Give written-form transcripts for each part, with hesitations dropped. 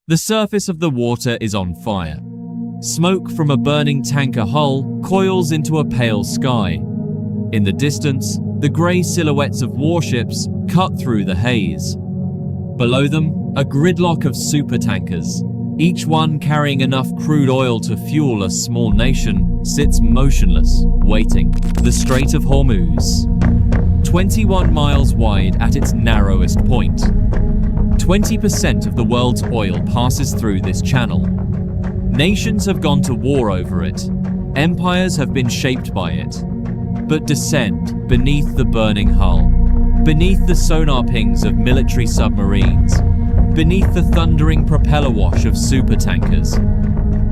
The surface of the water is on fire. Smoke from a burning tanker hull coils into a pale sky. In the distance, the grey silhouettes of warships cut through the haze. Below them, a gridlock of supertankers, each one carrying enough crude oil to fuel a small nation, sits motionless, waiting. The Strait of Hormuz. 21 miles wide at its narrowest point. 20% of the world's oil passes through this channel. Nations have gone to war over it. Empires have been shaped by it. But descend beneath the burning hull, beneath the sonar pings of military submarines, beneath the thundering propeller wash of supertankers,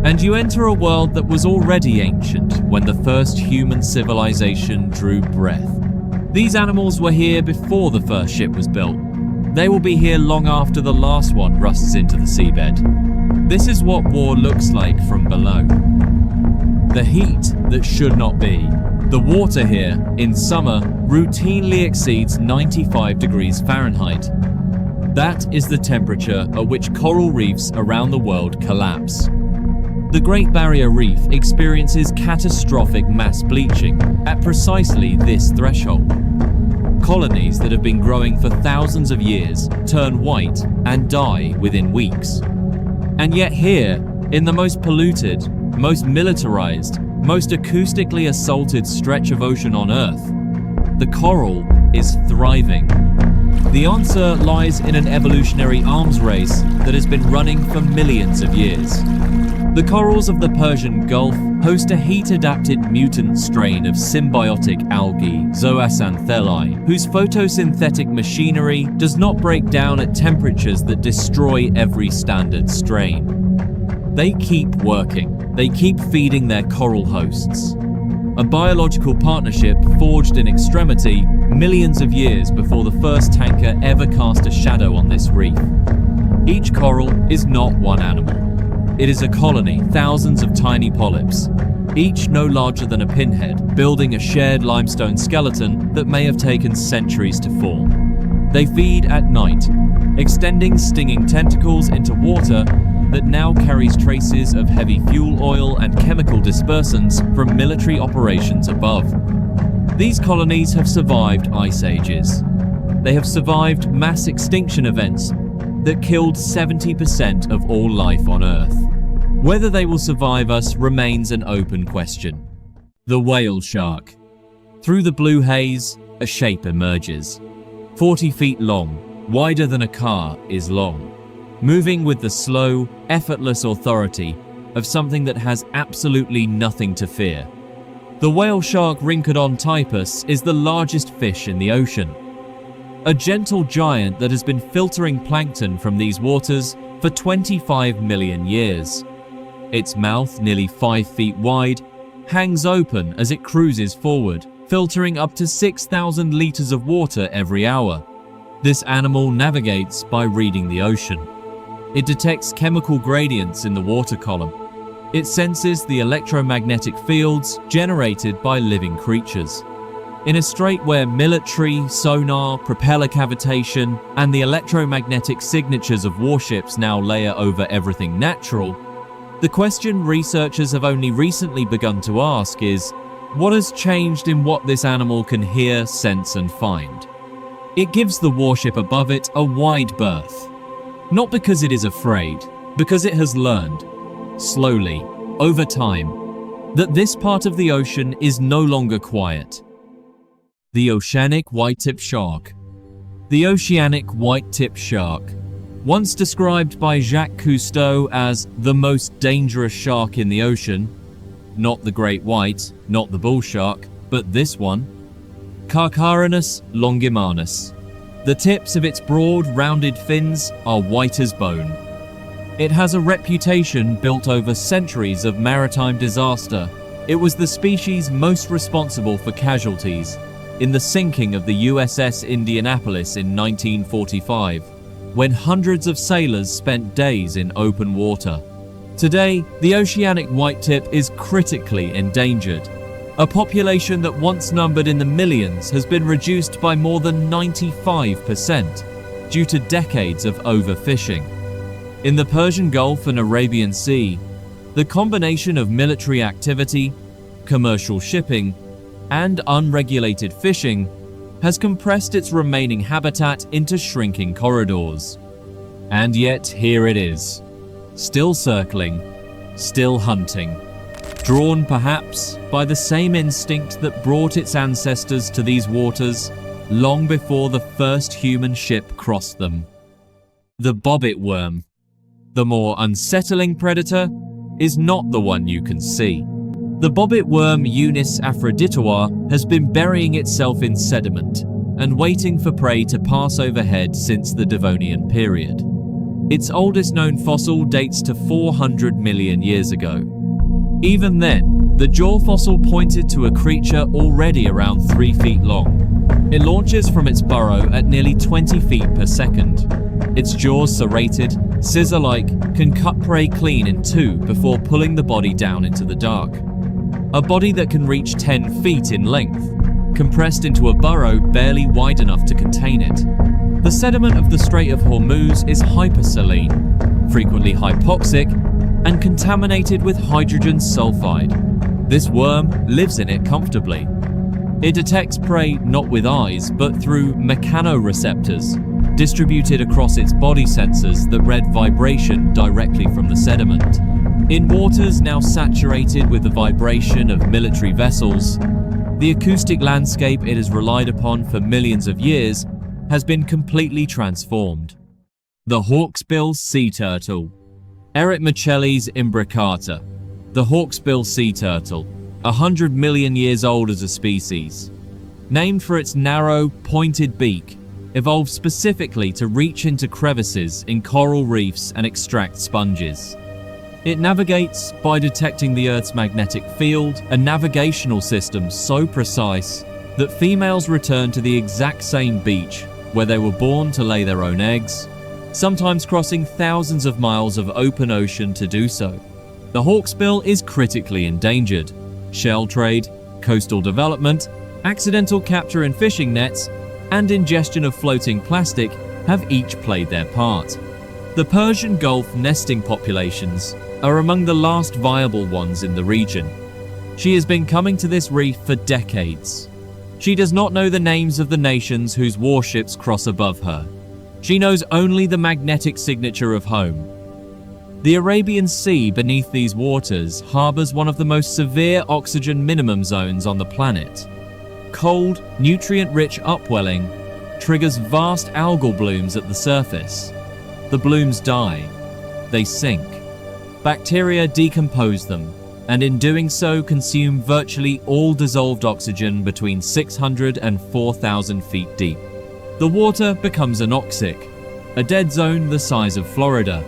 and you enter a world that was already ancient when the first human civilization drew breath. These animals were here before the first ship was built. They will be here long after the last one rusts into the seabed. This is what war looks like from below. The heat that should not be. The water here, in summer, routinely exceeds 95 degrees Fahrenheit. That is the temperature at which coral reefs around the world collapse. The Great Barrier Reef experiences catastrophic mass bleaching at precisely this threshold. Colonies that have been growing for thousands of years turn white and die within weeks. And yet here, in the most polluted, most militarized, most acoustically assaulted stretch of ocean on Earth, the coral is thriving. The answer lies in an evolutionary arms race that has been running for millions of years. The corals of the Persian Gulf host a heat-adapted mutant strain of symbiotic algae, zooxanthellae, whose photosynthetic machinery does not break down at temperatures that destroy every standard strain. They keep working. They keep feeding their coral hosts. A biological partnership forged in extremity millions of years before the first tanker ever cast a shadow on this reef. Each coral is not one animal. It is a colony, thousands of tiny polyps, each no larger than a pinhead, building a shared limestone skeleton that may have taken centuries to form. They feed at night, extending stinging tentacles into water that now carries traces of heavy fuel oil and chemical dispersants from military operations above. These colonies have survived ice ages. They have survived mass extinction events that killed 70% of all life on Earth. Whether they will survive us remains an open question. The whale shark. Through the blue haze, a shape emerges. 40 feet long, wider than a car is long, moving with the slow, effortless authority of something that has absolutely nothing to fear. The whale shark Rhincodon typus is the largest fish in the ocean. A gentle giant that has been filtering plankton from these waters for 25 million years. Its mouth, nearly 5 feet wide, hangs open as it cruises forward, filtering up to 6,000 liters of water every hour. This animal navigates by reading the ocean. It detects chemical gradients in the water column. It senses the electromagnetic fields generated by living creatures. In a strait where military, sonar, propeller cavitation, and the electromagnetic signatures of warships now layer over everything natural, the question researchers have only recently begun to ask is, what has changed in what this animal can hear, sense, and find? It gives the warship above it a wide berth. Not because it is afraid, because it has learned, slowly, over time, that this part of the ocean is no longer quiet. The oceanic white-tip shark. The oceanic white-tip shark, once described by Jacques Cousteau as the most dangerous shark in the ocean, not the great white, not the bull shark, but this one, Carcharodonus longimanus. The tips of its broad, rounded fins are white as bone. It has a reputation built over centuries of maritime disaster. It was the species most responsible for casualties in the sinking of the USS Indianapolis in 1945, when hundreds of sailors spent days in open water. Today, the oceanic white-tip is critically endangered. A population that once numbered in the millions has been reduced by more than 95% due to decades of overfishing. In the Persian Gulf and Arabian Sea, the combination of military activity, commercial shipping, and unregulated fishing has compressed its remaining habitat into shrinking corridors. And yet here it is, still circling, still hunting, drawn perhaps by the same instinct that brought its ancestors to these waters long before the first human ship crossed them. The bobbit worm. The more unsettling predator is not the one you can see. The bobbit worm Eunice aphroditoa has been burying itself in sediment and waiting for prey to pass overhead since the Devonian period. Its oldest known fossil dates to 400 million years ago. Even then, the jaw fossil pointed to a creature already around 3 feet long. It launches from its burrow at nearly 20 feet per second. Its jaws, serrated, scissor-like, can cut prey clean in two before pulling the body down into the dark. A body that can reach 10 feet in length, compressed into a burrow barely wide enough to contain it. The sediment of the Strait of Hormuz is hypersaline, frequently hypoxic, and contaminated with hydrogen sulfide. This worm lives in it comfortably. It detects prey not with eyes, but through mechanoreceptors, distributed across its body sensors that read vibration directly from the sediment. In waters now saturated with the vibration of military vessels, the acoustic landscape it has relied upon for millions of years has been completely transformed. The hawksbill sea turtle. Eric Michelli's imbricata. The hawksbill sea turtle, 100 million years old as a species. Named for its narrow, pointed beak, evolved specifically to reach into crevices in coral reefs and extract sponges. It navigates by detecting the Earth's magnetic field, a navigational system so precise that females return to the exact same beach where they were born to lay their own eggs, sometimes crossing thousands of miles of open ocean to do so. The hawksbill is critically endangered. Shell trade, coastal development, accidental capture in fishing nets, and ingestion of floating plastic have each played their part. The Persian Gulf nesting populations are among the last viable ones in the region. She has been coming to this reef for decades. She does not know the names of the nations whose warships cross above her. She knows only the magnetic signature of home. The Arabian Sea beneath these waters harbors one of the most severe oxygen minimum zones on the planet. Cold, nutrient-rich upwelling triggers vast algal blooms at the surface. The blooms die. They sink. Bacteria decompose them, and in doing so consume virtually all dissolved oxygen between 600 and 4,000 feet deep. The water becomes anoxic, a dead zone the size of Florida,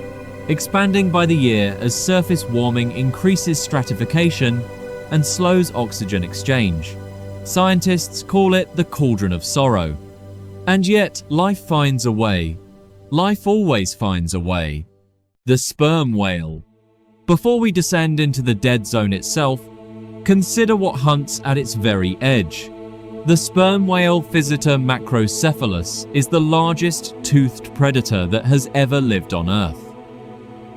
expanding by the year as surface warming increases stratification and slows oxygen exchange. Scientists call it the cauldron of sorrow. And yet, life finds a way. Life always finds a way. The sperm whale. Before we descend into the dead zone itself, consider what hunts at its very edge. The sperm whale Physeter macrocephalus is the largest toothed predator that has ever lived on Earth.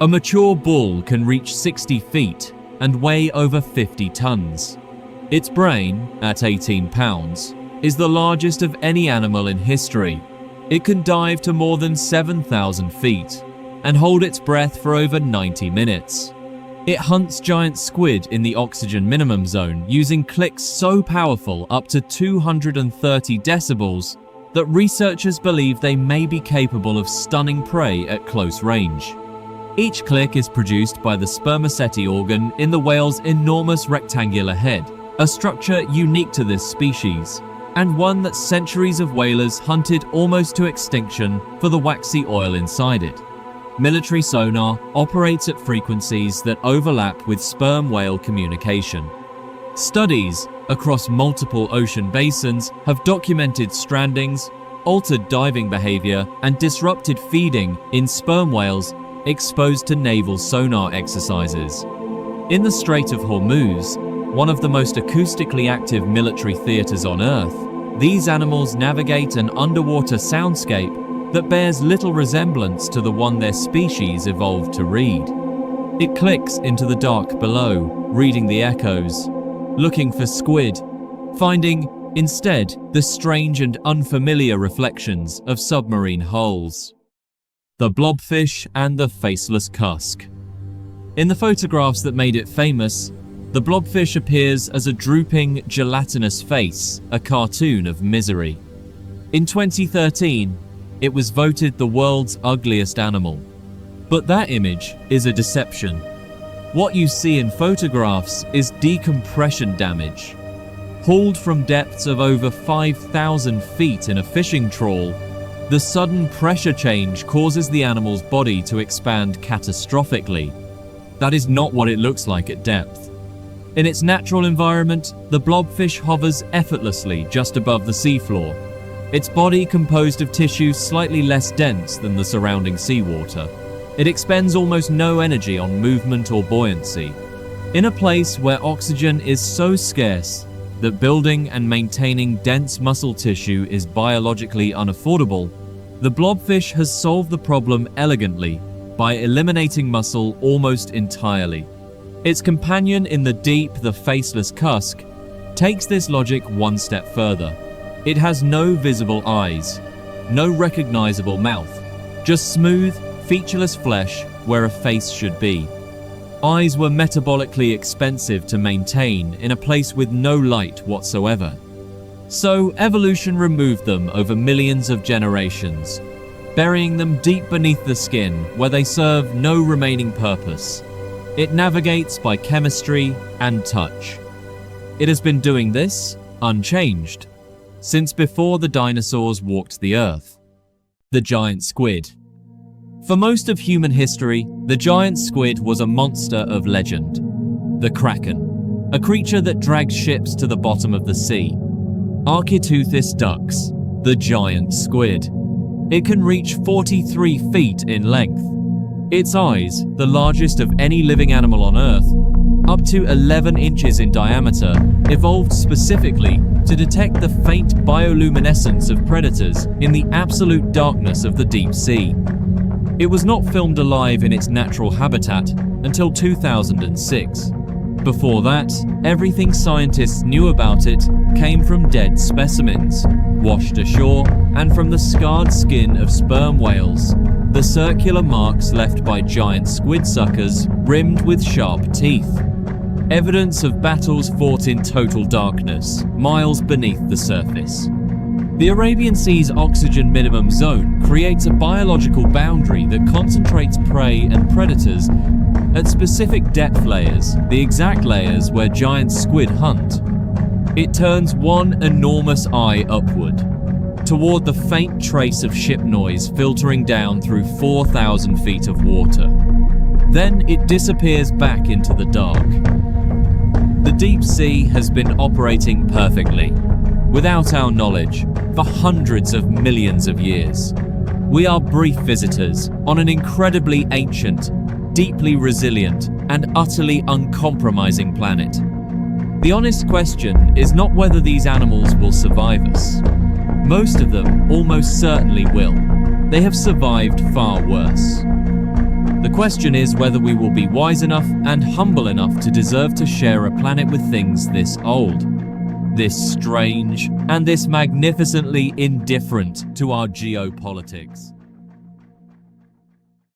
A mature bull can reach 60 feet and weigh over 50 tons. Its brain, at 18 pounds, is the largest of any animal in history. It can dive to more than 7,000 feet and hold its breath for over 90 minutes. It hunts giant squid in the oxygen minimum zone using clicks so powerful up to 230 decibels that researchers believe they may be capable of stunning prey at close range. Each click is produced by the spermaceti organ in the whale's enormous rectangular head, a structure unique to this species, and one that centuries of whalers hunted almost to extinction for the waxy oil inside it. Military sonar operates at frequencies that overlap with sperm whale communication. Studies across multiple ocean basins have documented strandings, altered diving behavior, and disrupted feeding in sperm whales exposed to naval sonar exercises. In the Strait of Hormuz, one of the most acoustically active military theaters on Earth, these animals navigate an underwater soundscape that bears little resemblance to the one their species evolved to read. It clicks into the dark below, reading the echoes, looking for squid, finding, instead, the strange and unfamiliar reflections of submarine hulls. The blobfish and the faceless cusk. In the photographs that made it famous, the blobfish appears as a drooping, gelatinous face, a cartoon of misery. In 2013, it was voted the world's ugliest animal. But that image is a deception. What you see in photographs is decompression damage. Hauled from depths of over 5,000 feet in a fishing trawl, the sudden pressure change causes the animal's body to expand catastrophically. That is not what it looks like at depth. In its natural environment, the blobfish hovers effortlessly just above the seafloor, its body composed of tissue slightly less dense than the surrounding seawater. It expends almost no energy on movement or buoyancy. In a place where oxygen is so scarce that building and maintaining dense muscle tissue is biologically unaffordable, the blobfish has solved the problem elegantly by eliminating muscle almost entirely. Its companion in the deep, the faceless cusk, takes this logic one step further. It has no visible eyes, no recognizable mouth, just smooth, featureless flesh where a face should be. Eyes were metabolically expensive to maintain in a place with no light whatsoever. So evolution removed them over millions of generations, burying them deep beneath the skin where they serve no remaining purpose. It navigates by chemistry and touch. It has been doing this unchanged since before the dinosaurs walked the earth. The giant squid. For most of human history, the giant squid was a monster of legend. The kraken, a creature that drags ships to the bottom of the sea. Architeuthis dux, the giant squid. It can reach 43 feet in length. Its eyes, the largest of any living animal on Earth, up to 11 inches in diameter, evolved specifically to detect the faint bioluminescence of predators in the absolute darkness of the deep sea. It was not filmed alive in its natural habitat until 2006. Before that, everything scientists knew about it came from dead specimens, washed ashore, and from the scarred skin of sperm whales, the circular marks left by giant squid suckers rimmed with sharp teeth. Evidence of battles fought in total darkness, miles beneath the surface. The Arabian Sea's oxygen minimum zone creates a biological boundary that concentrates prey and predators at specific depth layers, the exact layers where giant squid hunt. It turns one enormous eye upward, toward the faint trace of ship noise filtering down through 4,000 feet of water. Then it disappears back into the dark. The deep sea has been operating perfectly, without our knowledge, for hundreds of millions of years. We are brief visitors on an incredibly ancient, deeply resilient, and utterly uncompromising planet. The honest question is not whether these animals will survive us. Most of them almost certainly will. They have survived far worse. The question is whether we will be wise enough and humble enough to deserve to share a planet with things this old, this strange, and this magnificently indifferent to our geopolitics.